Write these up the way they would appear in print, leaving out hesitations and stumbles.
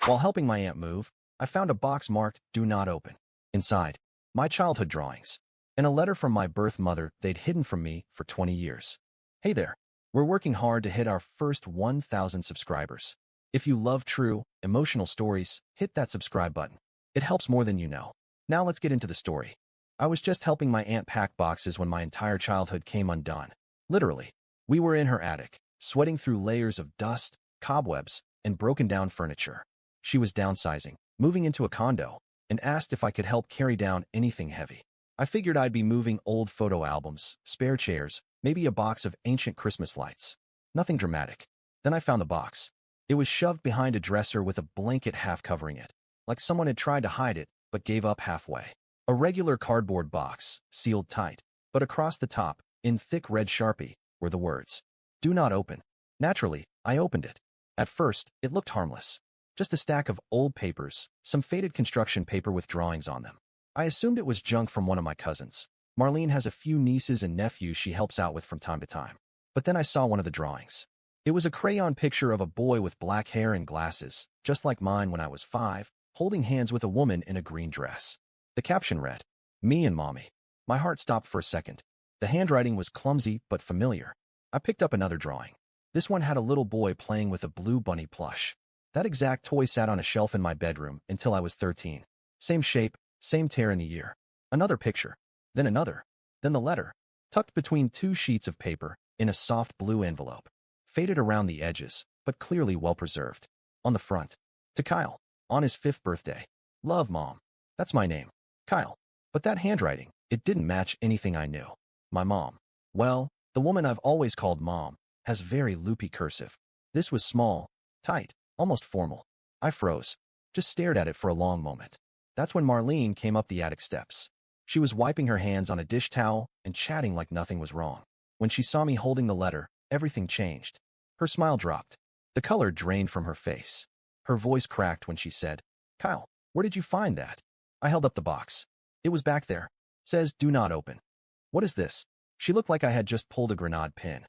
While helping my aunt move, I found a box marked "Do Not Open." Inside, my childhood drawings, and a letter from my birth mother they'd hidden from me for 20 years. Hey there, we're working hard to hit our first 1,000 subscribers. If you love true, emotional stories, hit that subscribe button. It helps more than you know. Now let's get into the story. I was just helping my aunt pack boxes when my entire childhood came undone. Literally, we were in her attic, sweating through layers of dust, cobwebs, and broken down furniture. She was downsizing, moving into a condo, and asked if I could help carry down anything heavy. I figured I'd be moving old photo albums, spare chairs, maybe a box of ancient Christmas lights. Nothing dramatic. Then I found the box. It was shoved behind a dresser with a blanket half covering it, like someone had tried to hide it but gave up halfway. A regular cardboard box, sealed tight, but across the top, in thick red Sharpie, were the words, "Do not open." Naturally, I opened it. At first, it looked harmless. Just a stack of old papers, some faded construction paper with drawings on them. I assumed it was junk from one of my cousins. Marlene has a few nieces and nephews she helps out with from time to time. But then I saw one of the drawings. It was a crayon picture of a boy with black hair and glasses, just like mine when I was 5, holding hands with a woman in a green dress. The caption read, "Me and Mommy." My heart stopped for a second. The handwriting was clumsy but familiar. I picked up another drawing. This one had a little boy playing with a blue bunny plush. That exact toy sat on a shelf in my bedroom until I was 13. Same shape, same tear in the ear. Another picture, then another, then the letter, tucked between 2 sheets of paper in a soft blue envelope, faded around the edges, but clearly well-preserved. On the front, to Kyle, on his 5th birthday. Love, Mom. That's my name, Kyle. But that handwriting, it didn't match anything I knew. My mom, well, the woman I've always called Mom, has very loopy cursive. This was small, tight, almost formal. I froze, just stared at it for a long moment. That's when Marlene came up the attic steps. She was wiping her hands on a dish towel and chatting like nothing was wrong. When she saw me holding the letter, everything changed. Her smile dropped. The color drained from her face. Her voice cracked when she said, "Kyle, where did you find that?" I held up the box. "It was back there. Says, 'Do not open.'" "What is this?" She looked like I had just pulled a grenade pin.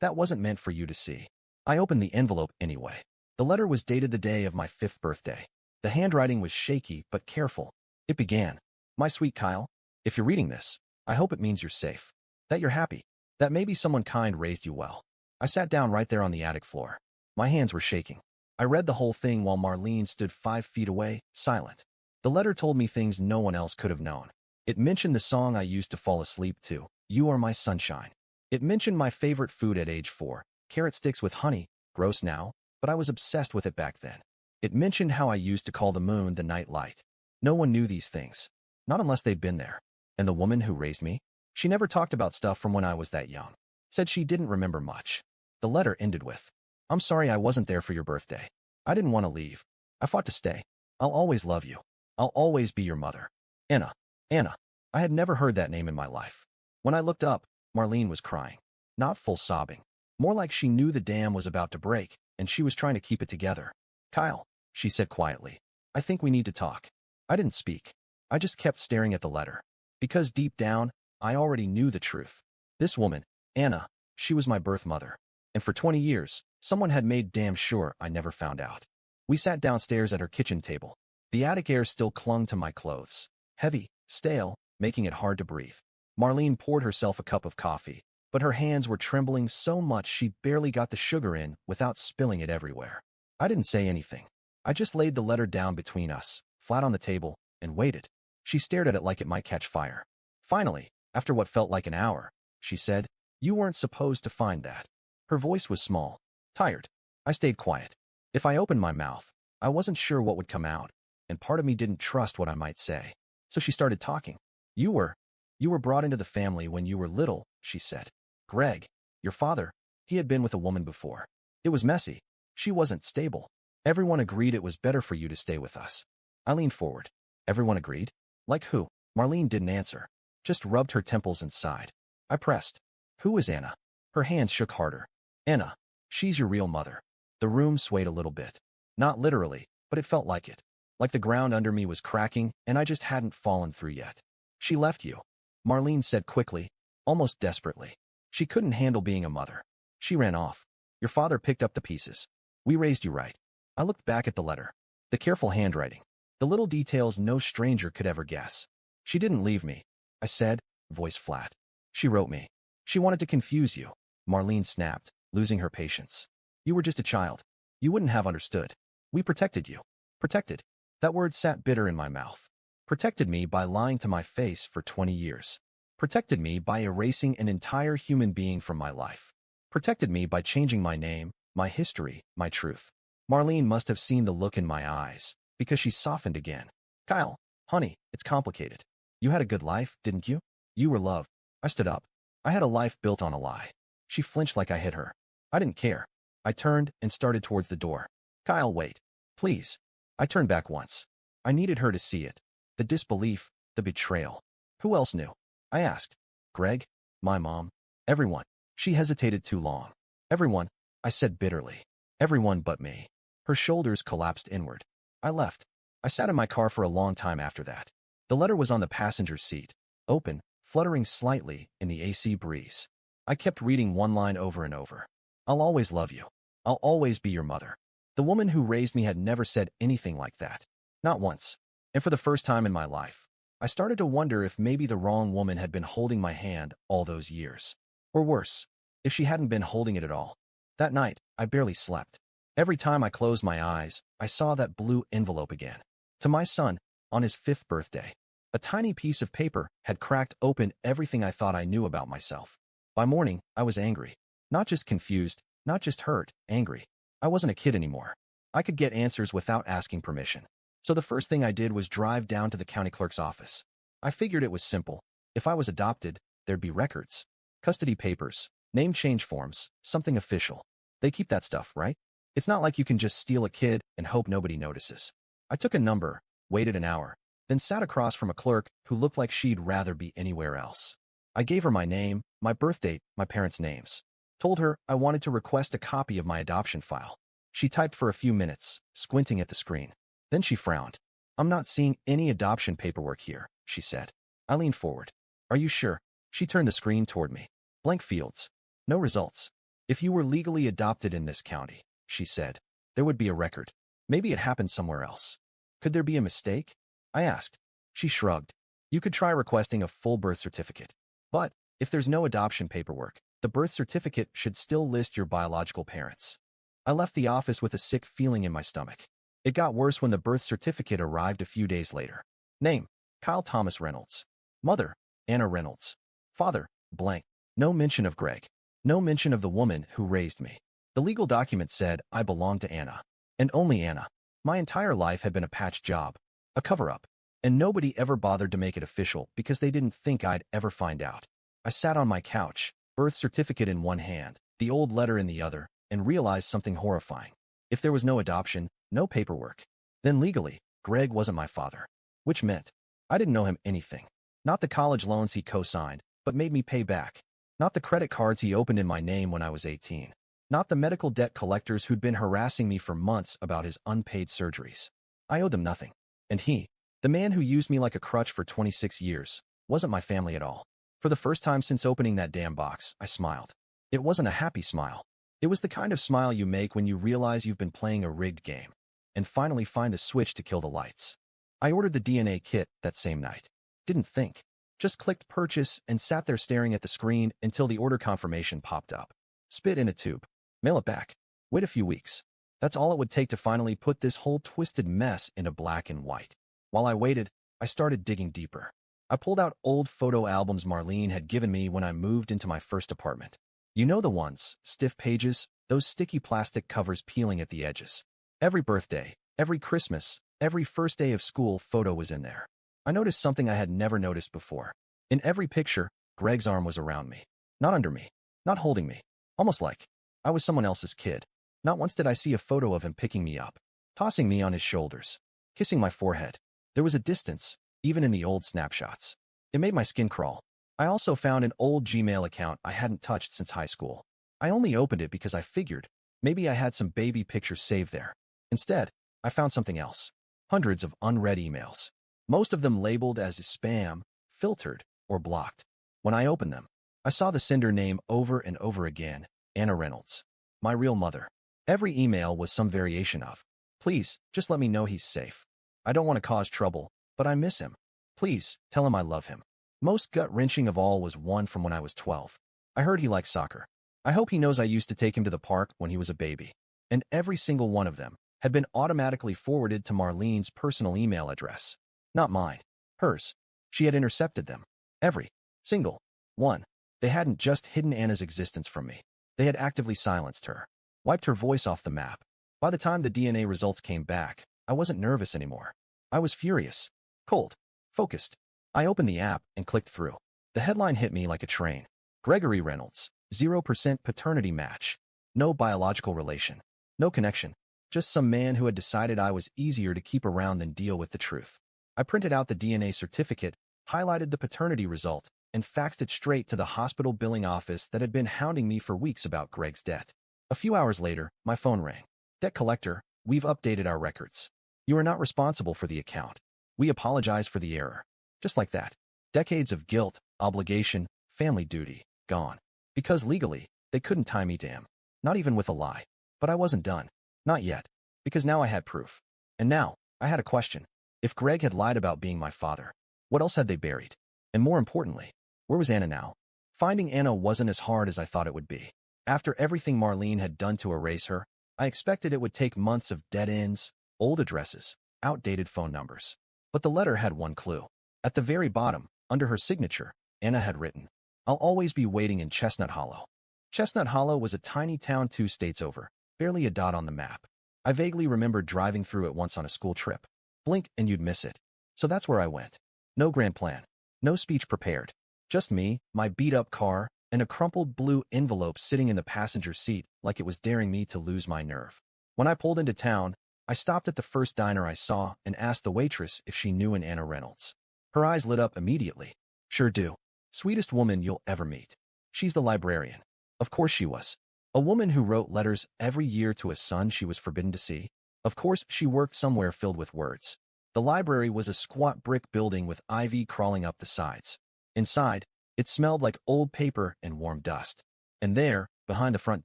That wasn't meant for you to see." I opened the envelope anyway. The letter was dated the day of my 5th birthday. The handwriting was shaky but careful. It began, "My sweet Kyle, if you're reading this, I hope it means you're safe, that you're happy, that maybe someone kind raised you well." I sat down right there on the attic floor. My hands were shaking. I read the whole thing while Marlene stood 5 feet away, silent. The letter told me things no one else could have known. It mentioned the song I used to fall asleep to, "You Are My Sunshine." It mentioned my favorite food at age 4, carrot sticks with honey, gross now, but I was obsessed with it back then. It mentioned how I used to call the moon the night light. No one knew these things, not unless they'd been there. And the woman who raised me? She never talked about stuff from when I was that young. Said she didn't remember much. The letter ended with, "I'm sorry I wasn't there for your birthday. I didn't want to leave. I fought to stay. I'll always love you. I'll always be your mother. Anna." Anna. I had never heard that name in my life. When I looked up, Marlene was crying. Not full sobbing. More like she knew the dam was about to break, and she was trying to keep it together. "Kyle," she said quietly, "I think we need to talk." I didn't speak. I just kept staring at the letter. Because deep down, I already knew the truth. This woman, Anna, she was my birth mother. And for 20 years, someone had made damn sure I never found out. We sat downstairs at her kitchen table. The attic air still clung to my clothes. Heavy, stale, making it hard to breathe. Marlene poured herself a cup of coffee, but her hands were trembling so much she barely got the sugar in without spilling it everywhere. I didn't say anything. I just laid the letter down between us, flat on the table, and waited. She stared at it like it might catch fire. Finally, after what felt like an hour, she said, "You weren't supposed to find that." Her voice was small, tired. I stayed quiet. If I opened my mouth, I wasn't sure what would come out, and part of me didn't trust what I might say. So she started talking. You were brought into the family when you were little," she said. "Greg, your father, he had been with a woman before. It was messy. She wasn't stable. Everyone agreed it was better for you to stay with us." I leaned forward. Everyone agreed? Like who? Marlene didn't answer, just rubbed her temples and sighed. I pressed. "Who is Anna?" Her hands shook harder. "Anna, she's your real mother." The room swayed a little bit. Not literally, but it felt like it. Like the ground under me was cracking and I just hadn't fallen through yet. "She left you," Marlene said quickly, almost desperately. "She couldn't handle being a mother. She ran off. Your father picked up the pieces. We raised you right." I looked back at the letter. The careful handwriting. The little details no stranger could ever guess. She didn't leave me, I said, voice flat. She wrote me. She wanted to confuse you. Marlene snapped, losing her patience. You were just a child. You wouldn't have understood. We protected you. Protected. That word sat bitter in my mouth. Protected me by lying to my face for 20 years. Protected me by erasing an entire human being from my life. Protected me by changing my name, my history, my truth. Marlene must have seen the look in my eyes, because she softened again. Kyle, honey, it's complicated. You had a good life, didn't you? You were loved. I stood up. I had a life built on a lie. She flinched like I hit her. I didn't care. I turned and started towards the door. Kyle, wait. Please. I turned back once. I needed her to see it. The disbelief, the betrayal. Who else knew? I asked. Greg? My mom? Everyone. She hesitated too long. Everyone, I said bitterly. Everyone but me. Her shoulders collapsed inward. I left. I sat in my car for a long time after that. The letter was on the passenger seat, open, fluttering slightly in the AC breeze. I kept reading one line over and over. I'll always love you. I'll always be your mother. The woman who raised me had never said anything like that. Not once. And for the first time in my life, I started to wonder if maybe the wrong woman had been holding my hand all those years. Or worse, if she hadn't been holding it at all. That night, I barely slept. Every time I closed my eyes, I saw that blue envelope again. To my son, on his 5th birthday. A tiny piece of paper had cracked open everything I thought I knew about myself. By morning, I was angry. Not just confused, not just hurt, angry. I wasn't a kid anymore. I could get answers without asking permission. So the first thing I did was drive down to the county clerk's office. I figured it was simple. If I was adopted, there'd be records. Custody papers, name change forms, something official. They keep that stuff, right? It's not like you can just steal a kid and hope nobody notices. I took a number, waited an hour, then sat across from a clerk who looked like she'd rather be anywhere else. I gave her my name, my birth date, my parents' names. Told her I wanted to request a copy of my adoption file. She typed for a few minutes, squinting at the screen. Then she frowned. I'm not seeing any adoption paperwork here, she said. I leaned forward. Are you sure? She turned the screen toward me. Blank fields. No results. If you were legally adopted in this county, she said, there would be a record. Maybe it happened somewhere else. Could there be a mistake? I asked. She shrugged. You could try requesting a full birth certificate. But, if there's no adoption paperwork, the birth certificate should still list your biological parents. I left the office with a sick feeling in my stomach. It got worse when the birth certificate arrived a few days later. Name, Kyle Thomas Reynolds. Mother, Anna Reynolds. Father, blank. No mention of Greg. No mention of the woman who raised me. The legal document said I belonged to Anna. And only Anna. My entire life had been a patch job. A cover-up. And nobody ever bothered to make it official because they didn't think I'd ever find out. I sat on my couch, birth certificate in one hand, the old letter in the other, and realized something horrifying. If there was no adoption, no paperwork, then legally, Greg wasn't my father. Which meant, I didn't know him anything. Not the college loans he co-signed, but made me pay back. Not the credit cards he opened in my name when I was 18. Not the medical debt collectors who'd been harassing me for months about his unpaid surgeries. I owed them nothing. And he, the man who used me like a crutch for 26 years, wasn't my family at all. For the first time since opening that damn box, I smiled. It wasn't a happy smile. It was the kind of smile you make when you realize you've been playing a rigged game and finally find the switch to kill the lights. I ordered the DNA kit that same night. Didn't think. Just clicked purchase and sat there staring at the screen until the order confirmation popped up. Spit in a tube. Mail it back. Wait a few weeks. That's all it would take to finally put this whole twisted mess into black and white. While I waited, I started digging deeper. I pulled out old photo albums Marlene had given me when I moved into my first apartment. You know the ones, stiff pages, those sticky plastic covers peeling at the edges. Every birthday, every Christmas, every first day of school photo was in there. I noticed something I had never noticed before. In every picture, Greg's arm was around me. Not under me. Not holding me. Almost like I was someone else's kid. Not once did I see a photo of him picking me up, tossing me on his shoulders, kissing my forehead. There was a distance, even in the old snapshots. It made my skin crawl. I also found an old Gmail account I hadn't touched since high school. I only opened it because I figured maybe I had some baby pictures saved there. Instead, I found something else. Hundreds of unread emails. Most of them labeled as spam, filtered, or blocked. When I opened them, I saw the sender name over and over again, Anna Reynolds. My real mother. Every email was some variation of Please, just let me know he's safe. I don't want to cause trouble, but I miss him. Please, tell him I love him. Most gut-wrenching of all was one from when I was 12. I heard he likes soccer. I hope he knows I used to take him to the park when he was a baby. And every single one of them had been automatically forwarded to Marlene's personal email address. Not mine. Hers. She had intercepted them. Every single one. They hadn't just hidden Anna's existence from me. They had actively silenced her, wiped her voice off the map. By the time the DNA results came back, I wasn't nervous anymore. I was furious, cold, focused. I opened the app and clicked through. The headline hit me like a train. Gregory Reynolds, 0% paternity match. No biological relation. No connection. Just some man who had decided I was easier to keep around than deal with the truth. I printed out the DNA certificate, highlighted the paternity result, and faxed it straight to the hospital billing office that had been hounding me for weeks about Greg's debt. A few hours later, my phone rang. Debt collector, we've updated our records. You are not responsible for the account. We apologize for the error. Just like that. Decades of guilt, obligation, family duty, gone. Because legally, they couldn't tie me to him. Not even with a lie. But I wasn't done. Not yet. Because now I had proof. And now, I had a question. If Greg had lied about being my father, what else had they buried? And more importantly, where was Anna now? Finding Anna wasn't as hard as I thought it would be. After everything Marlene had done to erase her, I expected it would take months of dead ends, old addresses, outdated phone numbers. But the letter had one clue. At the very bottom, under her signature, Anna had written, I'll always be waiting in Chestnut Hollow. Chestnut Hollow was a tiny town 2 states over, barely a dot on the map. I vaguely remembered driving through it once on a school trip. Blink and you'd miss it. So that's where I went. No grand plan. No speech prepared. Just me, my beat-up car, and a crumpled blue envelope sitting in the passenger seat like it was daring me to lose my nerve. When I pulled into town, I stopped at the first diner I saw and asked the waitress if she knew an Anna Reynolds. Her eyes lit up immediately. Sure do. Sweetest woman you'll ever meet. She's the librarian. Of course she was. A woman who wrote letters every year to a son she was forbidden to see. Of course she worked somewhere filled with words. The library was a squat brick building with ivy crawling up the sides. Inside, it smelled like old paper and warm dust. And there, behind the front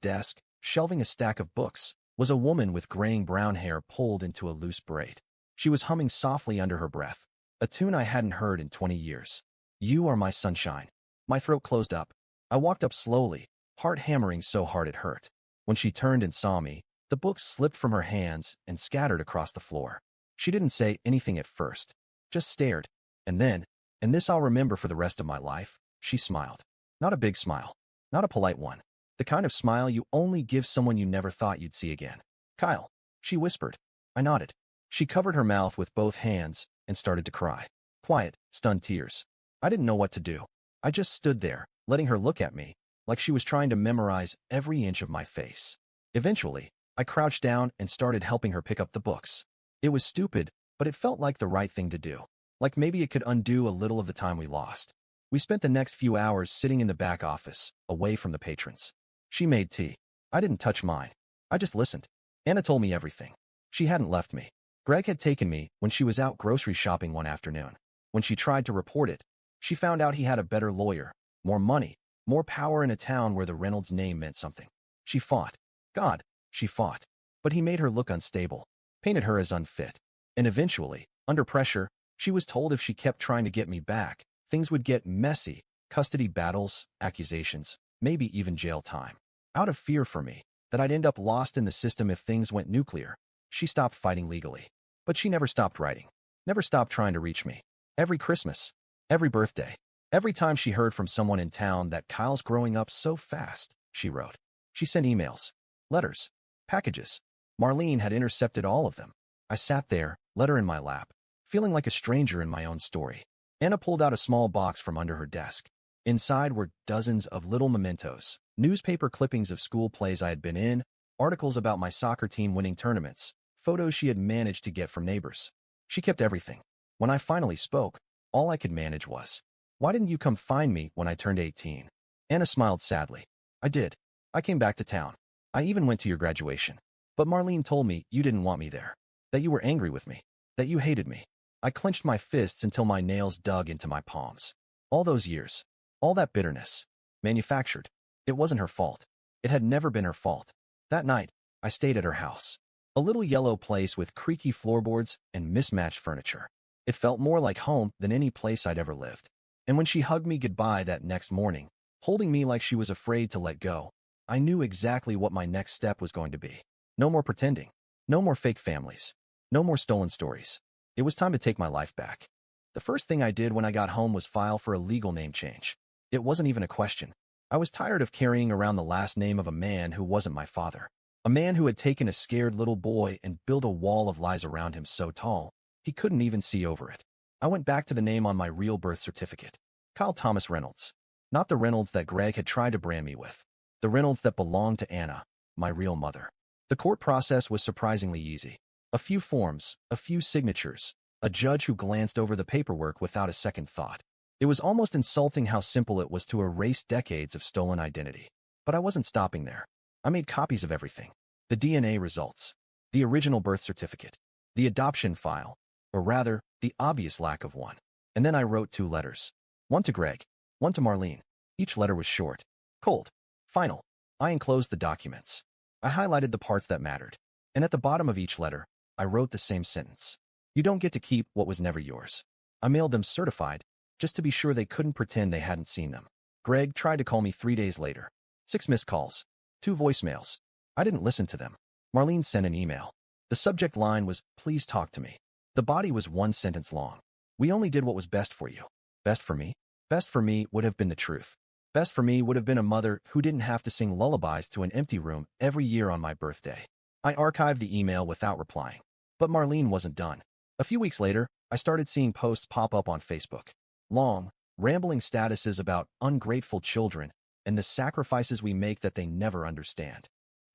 desk, shelving a stack of books, was a woman with graying brown hair pulled into a loose braid. She was humming softly under her breath, a tune I hadn't heard in 20 years. You are my sunshine. My throat closed up. I walked up slowly, heart hammering so hard it hurt. When she turned and saw me, the books slipped from her hands and scattered across the floor. She didn't say anything at first, just stared. And then, and this I'll remember for the rest of my life, she smiled. Not a big smile. Not a polite one. The kind of smile you only give someone you never thought you'd see again. Kyle, she whispered. I nodded. She covered her mouth with both hands and started to cry. Quiet, stunned tears. I didn't know what to do. I just stood there, letting her look at me, like she was trying to memorize every inch of my face. Eventually, I crouched down and started helping her pick up the books. It was stupid, but it felt like the right thing to do. Like maybe it could undo a little of the time we lost. We spent the next few hours sitting in the back office, away from the patrons. She made tea. I didn't touch mine. I just listened. Anna told me everything. She hadn't left me. Greg had taken me when she was out grocery shopping one afternoon. When she tried to report it, she found out he had a better lawyer, more money, more power in a town where the Reynolds name meant something. She fought. God, she fought. But he made her look unstable, painted her as unfit. And eventually, under pressure, she was told if she kept trying to get me back, things would get messy, custody battles, accusations, maybe even jail time. Out of fear for me, that I'd end up lost in the system if things went nuclear, she stopped fighting legally. But she never stopped writing, never stopped trying to reach me. Every Christmas, every birthday, every time she heard from someone in town that Kyle's growing up so fast, she wrote. She sent emails, letters, packages. Marlene had intercepted all of them. I sat there, letter in my lap, feeling like a stranger in my own story. Anna pulled out a small box from under her desk. Inside were dozens of little mementos, newspaper clippings of school plays I had been in, articles about my soccer team winning tournaments, photos she had managed to get from neighbors. She kept everything. When I finally spoke, all I could manage was, why didn't you come find me when I turned 18? Anna smiled sadly. I did. I came back to town. I even went to your graduation. But Marlene told me you didn't want me there, that you were angry with me, that you hated me. I clenched my fists until my nails dug into my palms. All those years, all that bitterness, manufactured. It wasn't her fault. It had never been her fault. That night, I stayed at her house. A little yellow place with creaky floorboards and mismatched furniture. It felt more like home than any place I'd ever lived. And when she hugged me goodbye that next morning, holding me like she was afraid to let go, I knew exactly what my next step was going to be. No more pretending. No more fake families. No more stolen stories. It was time to take my life back. The first thing I did when I got home was file for a legal name change. It wasn't even a question. I was tired of carrying around the last name of a man who wasn't my father. A man who had taken a scared little boy and built a wall of lies around him so tall, he couldn't even see over it. I went back to the name on my real birth certificate. Kyle Thomas Reynolds. Not the Reynolds that Greg had tried to brand me with. The Reynolds that belonged to Anna, my real mother. The court process was surprisingly easy. A few forms, a few signatures, a judge who glanced over the paperwork without a second thought. It was almost insulting how simple it was to erase decades of stolen identity. But I wasn't stopping there. I made copies of everything. The DNA results, the original birth certificate, the adoption file, or rather, the obvious lack of one. And then I wrote 2 letters. One to Greg, one to Marlene. Each letter was short, cold, final. I enclosed the documents. I highlighted the parts that mattered. And at the bottom of each letter, I wrote the same sentence. You don't get to keep what was never yours. I mailed them certified, just to be sure they couldn't pretend they hadn't seen them. Greg tried to call me 3 days later. 6 missed calls, 2 voicemails. I didn't listen to them. Marlene sent an email. The subject line was, "Please talk to me." The body was 1 sentence long. "We only did what was best for you." Best for me? Best for me would have been the truth. Best for me would have been a mother who didn't have to sing lullabies to an empty room every year on my birthday. I archived the email without replying. But Marlene wasn't done. A few weeks later, I started seeing posts pop up on Facebook. Long, rambling statuses about ungrateful children and the sacrifices we make that they never understand.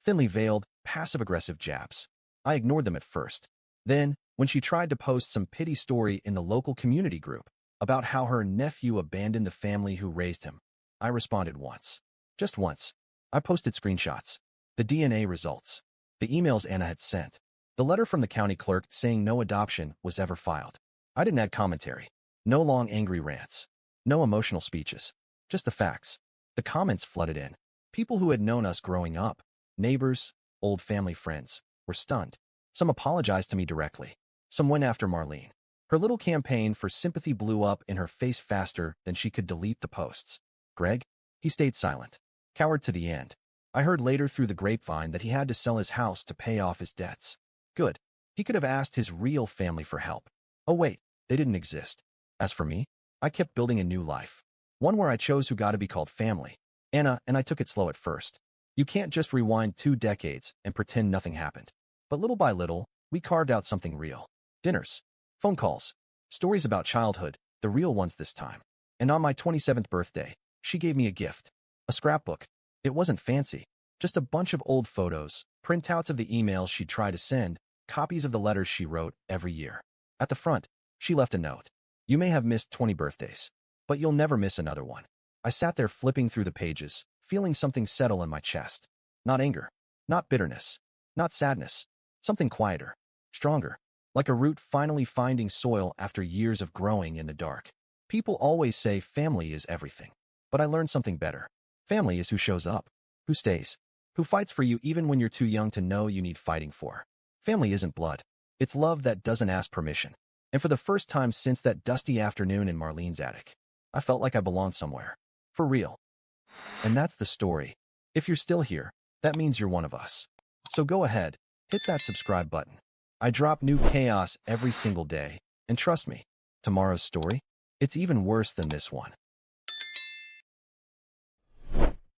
Thinly veiled, passive-aggressive jabs. I ignored them at first. Then, when she tried to post some pity story in the local community group about how her nephew abandoned the family who raised him, I responded once. Just once. I posted screenshots. The DNA results. The emails Anna had sent. The letter from the county clerk saying no adoption was ever filed. I didn't add commentary. No long angry rants. No emotional speeches. Just the facts. The comments flooded in. People who had known us growing up, neighbors, old family friends, were stunned. Some apologized to me directly. Some went after Marlene. Her little campaign for sympathy blew up in her face faster than she could delete the posts. Greg? He stayed silent. Cowered to the end. I heard later through the grapevine that he had to sell his house to pay off his debts. Good. He could have asked his real family for help. Oh wait, they didn't exist. As for me, I kept building a new life. One where I chose who got to be called family. Anna and I took it slow at first. You can't just rewind 2 decades and pretend nothing happened. But little by little, we carved out something real. Dinners. Phone calls. Stories about childhood, the real ones this time. And on my 27th birthday, she gave me a gift. A scrapbook. It wasn't fancy. Just a bunch of old photos, printouts of the emails she'd tried to send, copies of the letters she wrote every year. At the front, she left a note. You may have missed 20 birthdays, but you'll never miss another one. I sat there flipping through the pages, feeling something settle in my chest. Not anger. Not bitterness. Not sadness. Something quieter. Stronger. Like a root finally finding soil after years of growing in the dark. People always say family is everything. But I learned something better. Family is who shows up, who stays, who fights for you even when you're too young to know you need fighting for. Family isn't blood. It's love that doesn't ask permission. And for the first time since that dusty afternoon in Marlene's attic, I felt like I belonged somewhere. For real. And that's the story. If you're still here, that means you're one of us. So go ahead, hit that subscribe button. I drop new chaos every single day, and trust me, tomorrow's story, it's even worse than this one.